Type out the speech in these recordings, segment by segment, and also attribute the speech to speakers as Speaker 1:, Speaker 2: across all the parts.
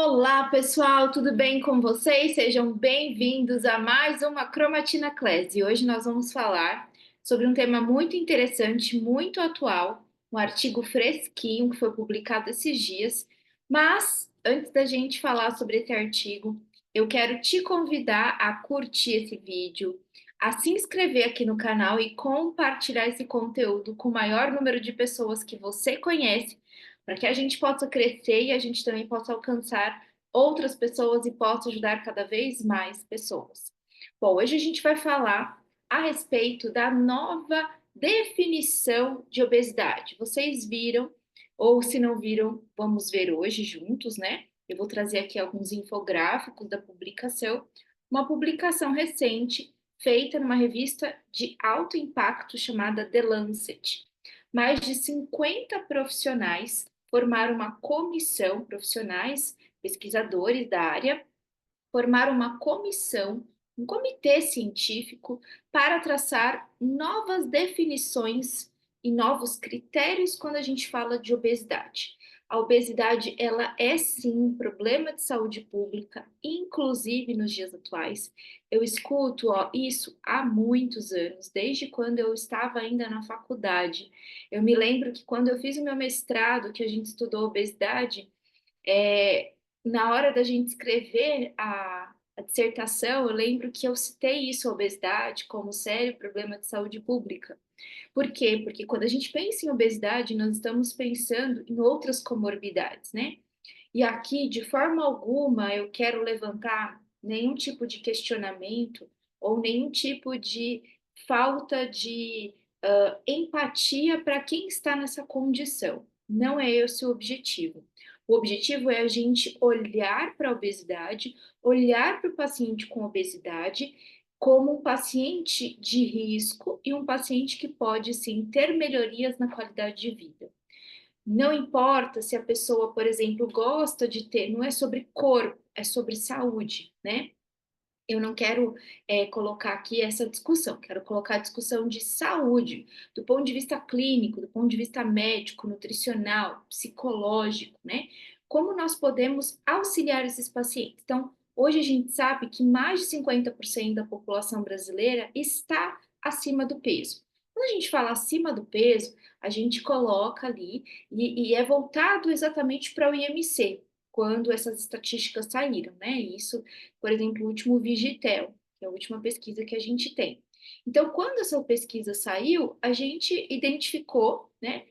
Speaker 1: Olá, pessoal, tudo bem com vocês? Sejam bem-vindos a mais uma Cromatina Class. E hoje nós vamos falar sobre um tema muito interessante, muito atual, um artigo fresquinho que foi publicado esses dias. Mas antes da gente falar sobre esse artigo, eu quero te convidar a curtir esse vídeo, a se inscrever aqui no canal e compartilhar esse conteúdo com o maior número de pessoas que você conhece para que a gente possa crescer e a gente também possa alcançar outras pessoas e possa ajudar cada vez mais pessoas. Bom, hoje a gente vai falar a respeito da nova definição de obesidade. Vocês viram, ou se não viram, vamos ver hoje juntos, né? Eu vou trazer aqui alguns infográficos da publicação, uma publicação recente feita numa revista de alto impacto chamada The Lancet. Mais de 50 profissionais formaram uma comissão, profissionais, pesquisadores da área, formaram uma comissão, um comitê científico para traçar novas definições e novos critérios quando a gente fala de obesidade. A obesidade, ela é sim um problema de saúde pública, inclusive nos dias atuais. Eu escuto isso há muitos anos, desde quando eu estava ainda na faculdade. Eu me lembro que quando eu fiz o meu mestrado, que a gente estudou obesidade, é, na hora da gente escrever a dissertação, eu lembro que eu citei isso, a obesidade, como sério problema de saúde pública. Por quê? Porque quando a gente pensa em obesidade, nós estamos pensando em outras comorbidades, né? E aqui, de forma alguma, eu quero levantar nenhum tipo de questionamento ou nenhum tipo de falta de empatia para quem está nessa condição. Não é esse o objetivo. O objetivo é a gente olhar para a obesidade, olhar para o paciente com obesidade como um paciente de risco e um paciente que pode sim ter melhorias na qualidade de vida. Não importa se a pessoa, por exemplo, gosta de ter, não é sobre corpo, é sobre saúde, né? Eu não quero colocar aqui essa discussão, quero colocar a discussão de saúde, do ponto de vista clínico, do ponto de vista médico, nutricional, psicológico, né? Como nós podemos auxiliar esses pacientes? Então, hoje a gente sabe que mais de 50% da população brasileira está acima do peso. Quando a gente fala acima do peso, a gente coloca ali e é voltado exatamente para o IMC, quando essas estatísticas saíram, né? Isso, por exemplo, o último Vigitel, que é a última pesquisa que a gente tem. Então, quando essa pesquisa saiu, a gente identificou, né?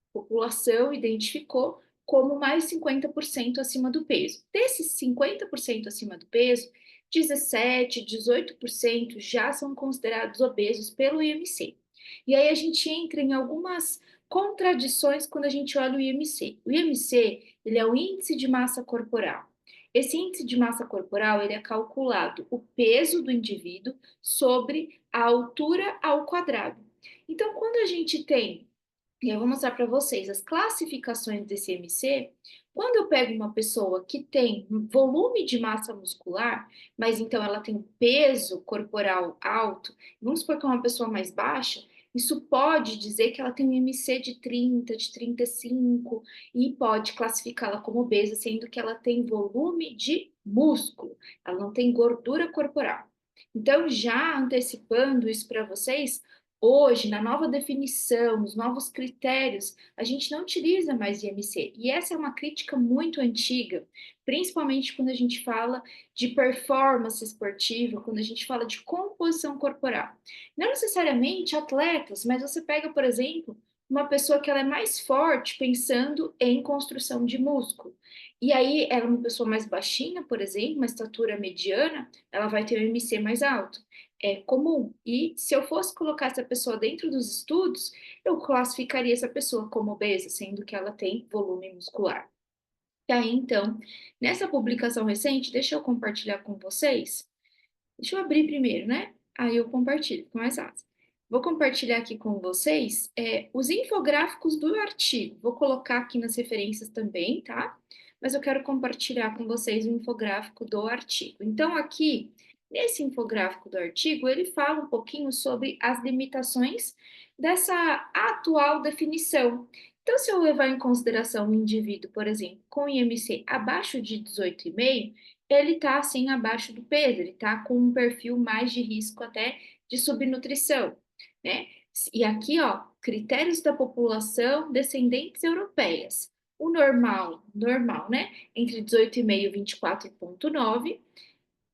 Speaker 1: A população identificou como mais 50% acima do peso. Desses 50% acima do peso, 17, 18% já são considerados obesos pelo IMC. E aí a gente entra em algumas contradições quando a gente olha o IMC. O IMC, ele é o índice de massa corporal. Esse índice de massa corporal, ele é calculado o peso do indivíduo sobre a altura ao quadrado. Então, quando a gente tem, e eu vou mostrar para vocês as classificações desse IMC, quando eu pego uma pessoa que tem volume de massa muscular, mas então ela tem peso corporal alto, vamos supor que é uma pessoa mais baixa, isso pode dizer que ela tem um IMC de 30, de 35, e pode classificá-la como obesa, sendo que ela tem volume de músculo, ela não tem gordura corporal. Então, já antecipando isso para vocês, hoje, na nova definição, nos novos critérios, a gente não utiliza mais IMC. E essa é uma crítica muito antiga, principalmente quando a gente fala de performance esportiva, quando a gente fala de composição corporal. Não necessariamente atletas, mas você pega, por exemplo, uma pessoa que ela é mais forte pensando em construção de músculo. E aí, ela é uma pessoa mais baixinha, por exemplo, uma estatura mediana, ela vai ter um IMC mais alto. É comum. E se eu fosse colocar essa pessoa dentro dos estudos, eu classificaria essa pessoa como obesa, sendo que ela tem volume muscular. E aí, então, nessa publicação recente, deixa eu compartilhar com vocês. Deixa eu abrir primeiro, né? Aí eu compartilho, fica mais fácil. Vou compartilhar aqui com vocês os infográficos do artigo. Vou colocar aqui nas referências também, tá? Mas eu quero compartilhar com vocês o infográfico do artigo. Então, aqui, nesse infográfico do artigo, ele fala um pouquinho sobre as limitações dessa atual definição, Então, se eu levar em consideração um indivíduo, por exemplo, com IMC abaixo de 18,5, ele está assim abaixo do peso, ele está com um perfil mais de risco até de subnutrição, né? E aqui, ó, critérios da população descendentes europeias. O normal, né? Entre 18,5 e 24,9,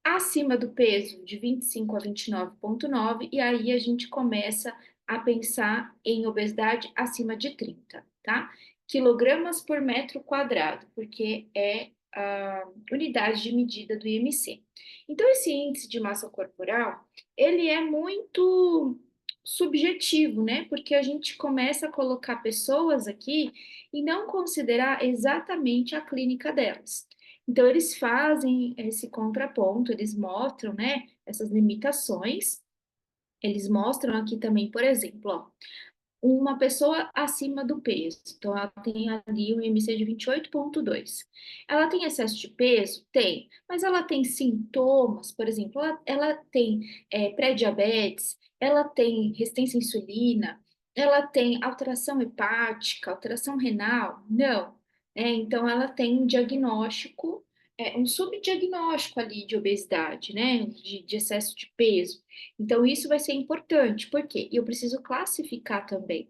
Speaker 1: acima do peso de 25 a 29,9, e aí a gente começa a pensar em obesidade acima de 30, tá? Quilogramas por metro quadrado, porque é a unidade de medida do IMC. Então, esse índice de massa corporal, ele é muito subjetivo, né? Porque a gente começa a colocar pessoas aqui e não considerar exatamente a clínica delas. Então, eles fazem esse contraponto, eles mostram, né, essas limitações. Eles mostram aqui também, por exemplo, ó, uma pessoa acima do peso, então ela tem ali um IMC de 28,2. Ela tem excesso de peso? Tem, mas ela tem sintomas, por exemplo, ela tem pré-diabetes, ela tem resistência à insulina, ela tem alteração hepática, alteração renal? Não. Então, ela tem um diagnóstico, um subdiagnóstico ali de obesidade, né, de excesso de peso. Então, isso vai ser importante, porque eu preciso classificar também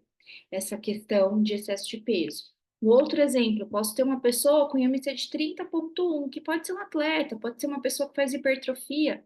Speaker 1: essa questão de excesso de peso. Um outro exemplo, eu posso ter uma pessoa com IMC de 30,1, que pode ser um atleta, pode ser uma pessoa que faz hipertrofia,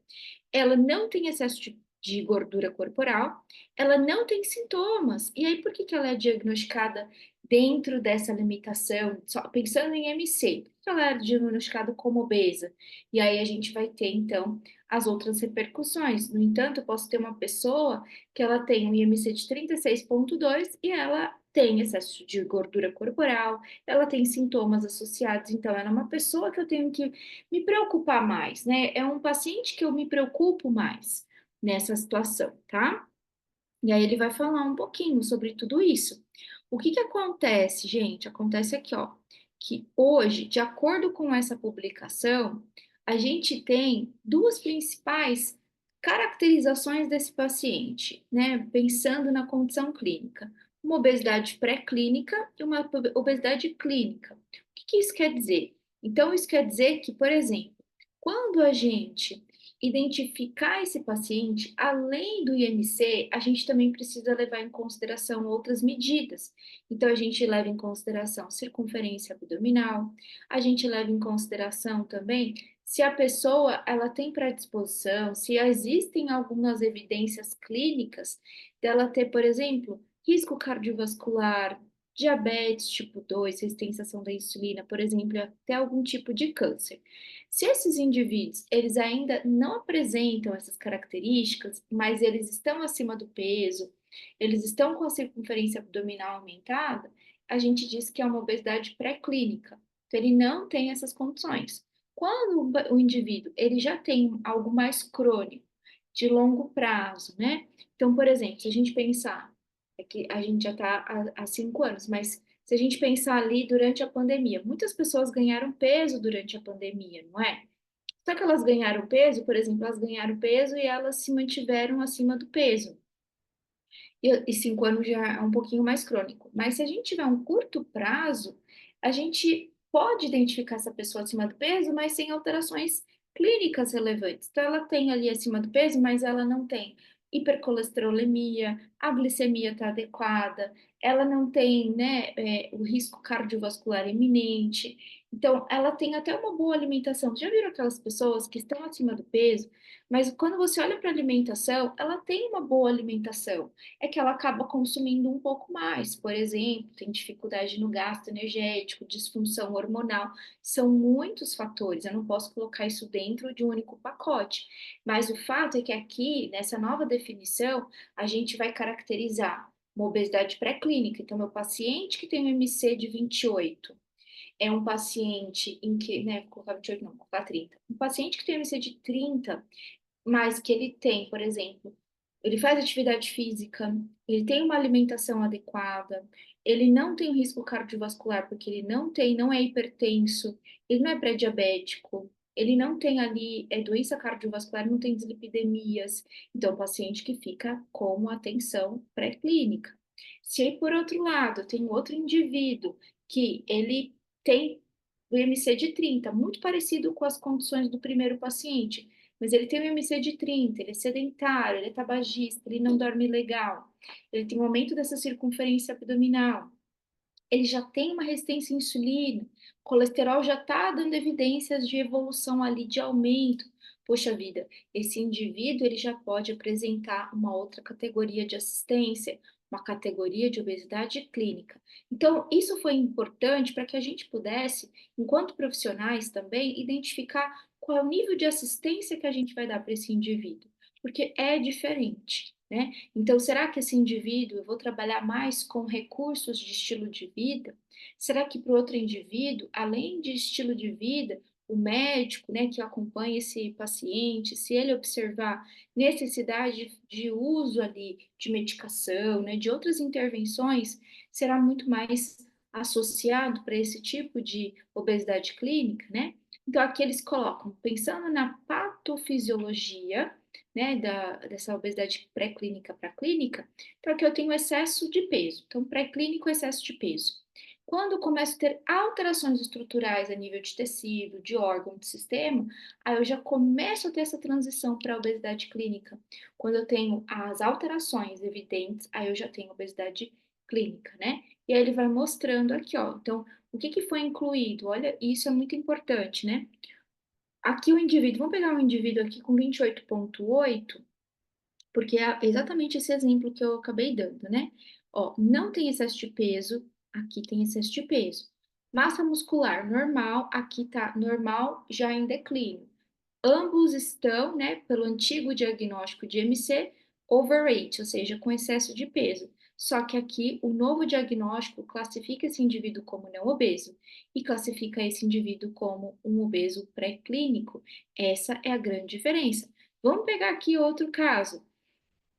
Speaker 1: ela não tem excesso de gordura corporal, ela não tem sintomas. E aí, por que que ela é diagnosticada dentro dessa limitação? Só pensando em MC, por que ela é diagnosticada como obesa? E aí a gente vai ter, então, as outras repercussões. No entanto, eu posso ter uma pessoa que ela tem um IMC de 36,2 e ela tem excesso de gordura corporal, ela tem sintomas associados, então ela é uma pessoa que eu tenho que me preocupar mais, né? É um paciente que eu me preocupo mais nessa situação, tá? E aí ele vai falar um pouquinho sobre tudo isso. O que que acontece, gente? Acontece aqui, ó, que hoje, de acordo com essa publicação, a gente tem duas principais caracterizações desse paciente, né? Pensando na condição clínica. Uma obesidade pré-clínica e uma obesidade clínica. O que que isso quer dizer? Então, isso quer dizer que, por exemplo, quando a gente identificar esse paciente, além do IMC, a gente também precisa levar em consideração outras medidas. Então, a gente leva em consideração circunferência abdominal, a gente leva em consideração também se a pessoa ela tem predisposição, se existem algumas evidências clínicas dela ter, por exemplo, risco cardiovascular, diabetes tipo 2, resistência da insulina, por exemplo, até algum tipo de câncer. Se esses indivíduos, eles ainda não apresentam essas características, mas eles estão acima do peso, eles estão com a circunferência abdominal aumentada, a gente diz que é uma obesidade pré-clínica. Então, ele não tem essas condições. Quando o indivíduo, ele já tem algo mais crônico, de longo prazo, né? Então, por exemplo, se a gente pensar, é que a gente já está há 5 anos, mas se a gente pensar ali durante a pandemia, muitas pessoas ganharam peso durante a pandemia, não é? Só que elas ganharam peso, por exemplo, elas ganharam peso e elas se mantiveram acima do peso. E 5 anos já é um pouquinho mais crônico. Mas se a gente tiver um curto prazo, a gente pode identificar essa pessoa acima do peso, mas sem alterações clínicas relevantes. Então, ela tem ali acima do peso, mas ela não tem hipercolesterolemia, a glicemia está adequada, ela não tem, né, o risco cardiovascular iminente. Então, ela tem até uma boa alimentação. Já viram aquelas pessoas que estão acima do peso, mas quando você olha para a alimentação, ela tem uma boa alimentação, é que ela acaba consumindo um pouco mais. Por exemplo, tem dificuldade no gasto energético, disfunção hormonal. São muitos fatores, eu não posso colocar isso dentro de um único pacote. Mas o fato é que aqui, nessa nova definição, a gente vai caracterizar uma obesidade pré-clínica. Então, meu paciente que tem um MC de 28 é um paciente em que, né, vou colocar 28 não, vou colocar 30. Um paciente que tem um MC de 30, mas que ele tem, por exemplo, ele faz atividade física, ele tem uma alimentação adequada, ele não tem risco cardiovascular, porque ele não é hipertenso, ele não é pré-diabético, ele não tem ali doença cardiovascular, não tem dislipidemias. Então, é um paciente que fica com atenção pré-clínica. Se aí, por outro lado, tem um outro indivíduo que ele tem o IMC de 30, muito parecido com as condições do primeiro paciente, mas ele tem o IMC de 30, ele é sedentário, ele é tabagista, ele não dorme legal, ele tem um aumento dessa circunferência abdominal, ele já tem uma resistência à insulina, o colesterol já está dando evidências de evolução ali, de aumento. Poxa vida, esse indivíduo ele já pode apresentar uma outra categoria de assistência, uma categoria de obesidade clínica. Então, isso foi importante para que a gente pudesse, enquanto profissionais também, identificar qual é o nível de assistência que a gente vai dar para esse indivíduo, porque é diferente, né? Então, será que esse indivíduo, eu vou trabalhar mais com recursos de estilo de vida? Será que para o outro indivíduo, além de estilo de vida, o médico, né, que acompanha esse paciente, se ele observar necessidade de uso ali de medicação, né, de outras intervenções, será muito mais associado para esse tipo de obesidade clínica, né? Então, aqui eles colocam, pensando na patofisiologia, né, dessa obesidade pré-clínica para clínica, para que eu tenho excesso de peso. Então, pré-clínico, excesso de peso. Quando eu começo a ter alterações estruturais a nível de tecido, de órgão, de sistema, aí eu já começo a ter essa transição para a obesidade clínica. Quando eu tenho as alterações evidentes, aí eu já tenho obesidade clínica, né? E aí ele vai mostrando aqui, ó. Então, o que que foi incluído? Olha, isso é muito importante, né? Aqui o indivíduo, vamos pegar um indivíduo aqui com 28,8, porque é exatamente esse exemplo que eu acabei dando, né? Ó, não tem excesso de peso, aqui tem excesso de peso. Massa muscular normal, aqui tá normal já em declínio. Ambos estão, né, pelo antigo diagnóstico de MC, overweight, ou seja, com excesso de peso. Só que aqui o novo diagnóstico classifica esse indivíduo como não obeso e classifica esse indivíduo como um obeso pré-clínico. Essa é a grande diferença. Vamos pegar aqui outro caso.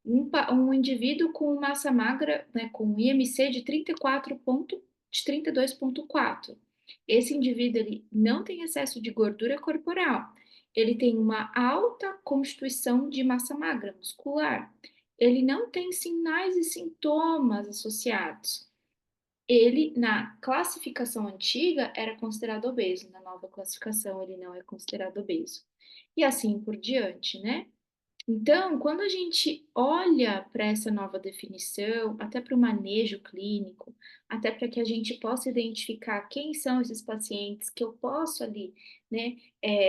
Speaker 1: Um indivíduo com massa magra, né, com IMC de 32,4. Esse indivíduo ele não tem excesso de gordura corporal, ele tem uma alta constituição de massa magra muscular, ele não tem sinais e sintomas associados. Ele, na classificação antiga, era considerado obeso, na nova classificação, ele não é considerado obeso. E assim por diante, né? Então, quando a gente olha para essa nova definição, até para o manejo clínico, até para que a gente possa identificar quem são esses pacientes que eu posso ali, né,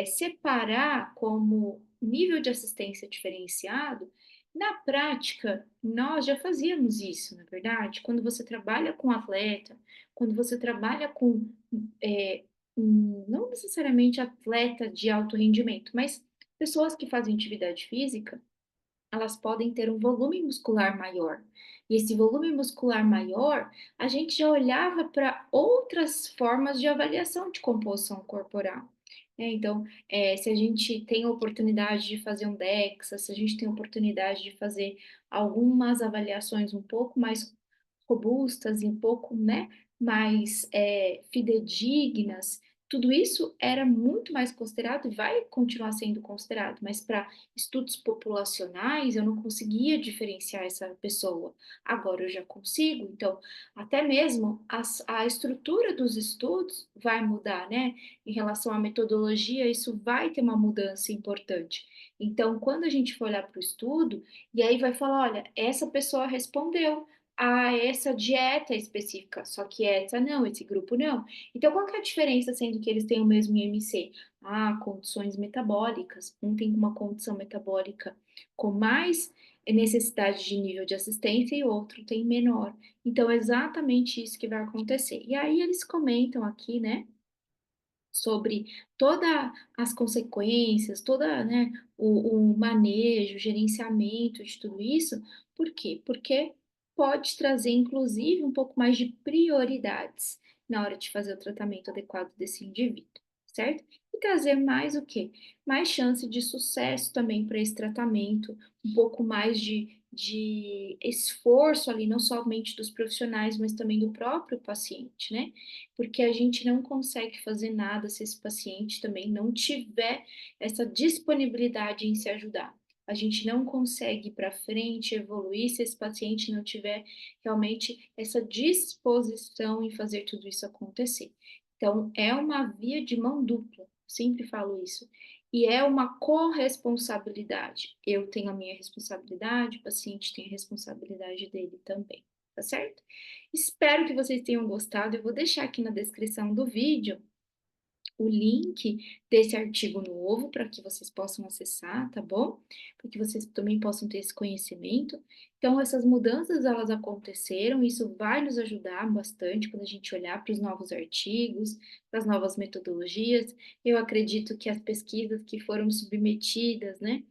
Speaker 1: separar como nível de assistência diferenciado, na prática, nós já fazíamos isso, na verdade, quando você trabalha com atleta, quando você trabalha com, é, não necessariamente atleta de alto rendimento, mas pessoas que fazem atividade física, elas podem ter um volume muscular maior. E esse volume muscular maior, a gente já olhava para outras formas de avaliação de composição corporal. Então, se a gente tem a oportunidade de fazer um DEXA, se a gente tem a oportunidade de fazer algumas avaliações um pouco mais robustas e um pouco, né, mais fidedignas, tudo isso era muito mais considerado e vai continuar sendo considerado, mas para estudos populacionais eu não conseguia diferenciar essa pessoa. Agora eu já consigo, então até mesmo a estrutura dos estudos vai mudar, né? Em relação à metodologia, isso vai ter uma mudança importante. Então, quando a gente for olhar para o estudo, e aí vai falar, olha, essa pessoa respondeu a essa dieta específica, só que essa não, esse grupo não. Então, qual que é a diferença, sendo que eles têm o mesmo IMC? Ah, condições metabólicas. Um tem uma condição metabólica com mais necessidade de nível de assistência e outro tem menor. Então, é exatamente isso que vai acontecer. E aí eles comentam aqui, né, sobre todas as consequências, toda, né, o manejo, o gerenciamento de tudo isso. Por quê? Porque pode trazer, inclusive, um pouco mais de prioridades na hora de fazer o tratamento adequado desse indivíduo, certo? E trazer mais o quê? Mais chance de sucesso também para esse tratamento, um pouco mais de esforço ali, não somente dos profissionais, mas também do próprio paciente, né? Porque a gente não consegue fazer nada se esse paciente também não tiver essa disponibilidade em se ajudar. a gente não consegue ir para frente, evoluir, se esse paciente não tiver realmente essa disposição em fazer tudo isso acontecer. Então, é uma via de mão dupla, sempre falo isso. E é uma corresponsabilidade. Eu tenho a minha responsabilidade, o paciente tem a responsabilidade dele também, tá certo? Espero que vocês tenham gostado. Eu vou deixar aqui na descrição do vídeo o link desse artigo novo para que vocês possam acessar, tá bom? Para que vocês também possam ter esse conhecimento. Então, essas mudanças elas aconteceram, isso vai nos ajudar bastante quando a gente olhar para os novos artigos, para as novas metodologias. Eu acredito que as pesquisas que foram submetidas, né,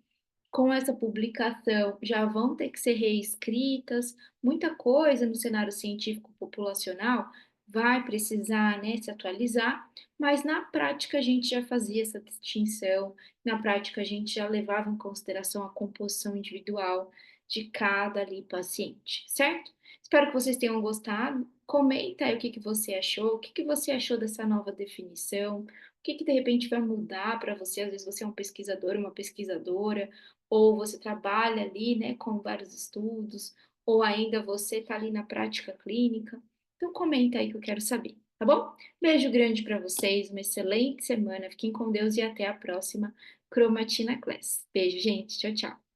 Speaker 1: com essa publicação já vão ter que ser reescritas, muita coisa no cenário científico populacional vai precisar, né, se atualizar, mas na prática a gente já fazia essa distinção, na prática a gente já levava em consideração a composição individual de cada ali paciente, certo? Espero que vocês tenham gostado. Comenta aí o que que você achou, o que que você achou dessa nova definição, o que que de repente vai mudar para você, às vezes você é um pesquisador, uma pesquisadora, ou você trabalha ali, né, com vários estudos, ou ainda você está ali na prática clínica. Então comenta aí que eu quero saber, tá bom? Beijo grande para vocês, uma excelente semana, fiquem com Deus e até a próxima Cromatina Class. Beijo, gente, tchau, tchau.